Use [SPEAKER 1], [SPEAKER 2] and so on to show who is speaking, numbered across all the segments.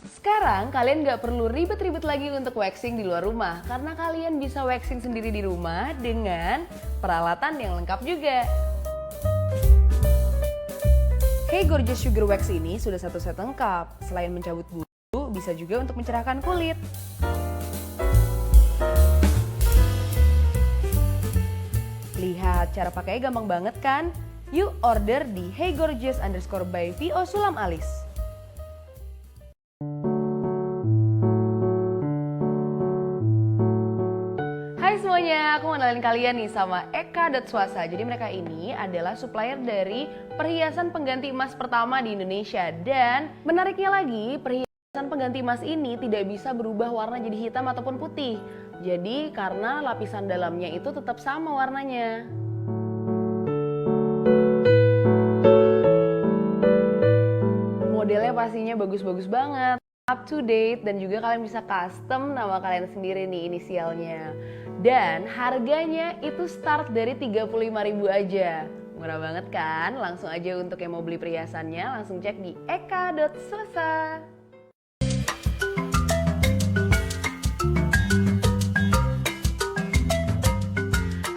[SPEAKER 1] Sekarang kalian nggak perlu ribet-ribet lagi untuk waxing di luar rumah karena kalian bisa waxing sendiri di rumah dengan peralatan yang lengkap juga. Hey Gorgeous Sugar Wax ini sudah satu set lengkap. Selain mencabut bulu, bisa juga untuk mencerahkan kulit. Lihat, cara pakainya gampang banget kan? Yuk order di heygorgeous_by VO Sulam Alis. Hai semuanya, aku mau kenalin kalian nih sama Eka.Swasa. Jadi mereka ini adalah supplier dari perhiasan pengganti emas pertama di Indonesia. Dan menariknya lagi, perhiasan pengganti emas ini tidak bisa berubah warna jadi hitam ataupun putih. Jadi karena lapisan dalamnya itu tetap sama warnanya. Modelnya pastinya bagus-bagus banget, up to date, dan juga kalian bisa custom nama kalian sendiri nih inisialnya. Dan harganya itu start dari 35.000 aja. Murah banget kan? Langsung aja untuk yang mau beli perhiasannya, langsung cek di Eka.Swasa.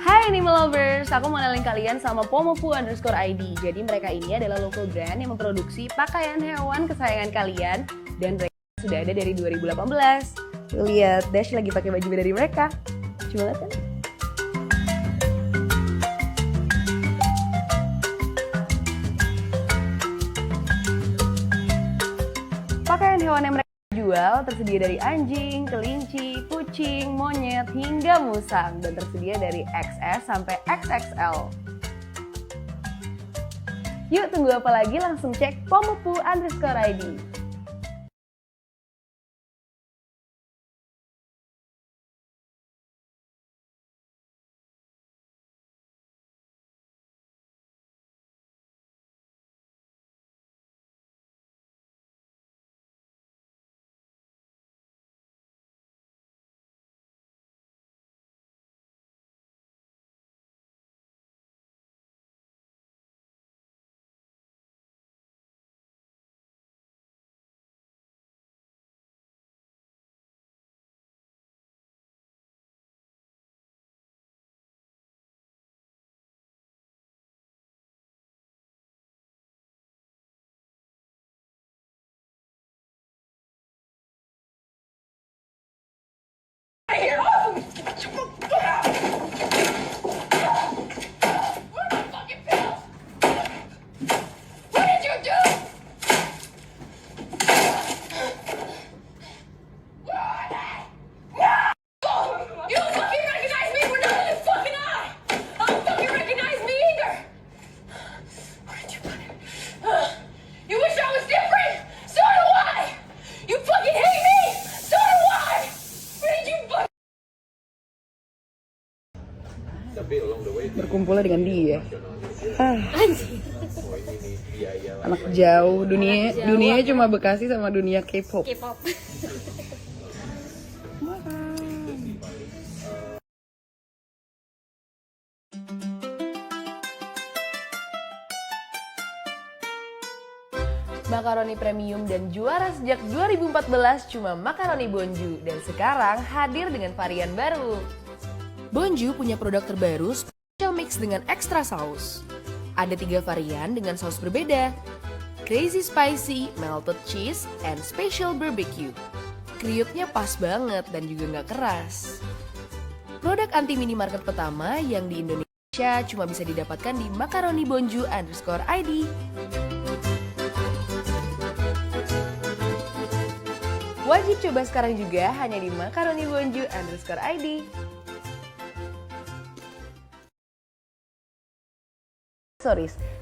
[SPEAKER 1] Hai Animal Lovers, aku mau kenalin kalian sama Pomopu_ID. Jadi mereka ini adalah local brand yang memproduksi pakaian hewan kesayangan kalian. Dan mereka sudah ada dari 2018. Lihat, Dash lagi pakai baju dari mereka. Lucu banget kan? Pakaian hewan yang mereka jual tersedia dari anjing, kelinci, kucing, monyet, hingga musang. Dan tersedia dari XS sampai XXL. Yuk tunggu apa lagi, langsung cek Pomopu_ID. Berkumpulnya dengan dia. Anak jauh, dunia cuma Bekasi sama dunia K-pop. Makaroni premium dan juara sejak 2014 cuma Makaroni Bonju, dan sekarang hadir dengan varian baru. Bonju punya produk terbaru special mix dengan extra saus. Ada 3 varian dengan saus berbeda: crazy spicy, melted cheese, and special barbecue. Kriuknya pas banget dan juga nggak keras. Produk anti minimarket pertama yang di Indonesia cuma bisa didapatkan di Makaroni Bonju_ID. Wajib coba sekarang juga hanya di Makaroni Bonju_ID.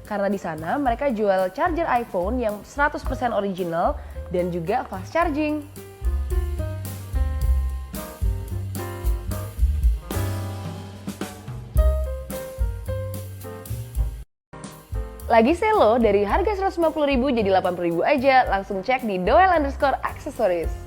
[SPEAKER 1] Karena di sana mereka jual charger iPhone yang 100% original dan juga fast charging. Lagi sale loh, dari harga 150.000 jadi 80.000 aja. Langsung cek di Doel_Accessories.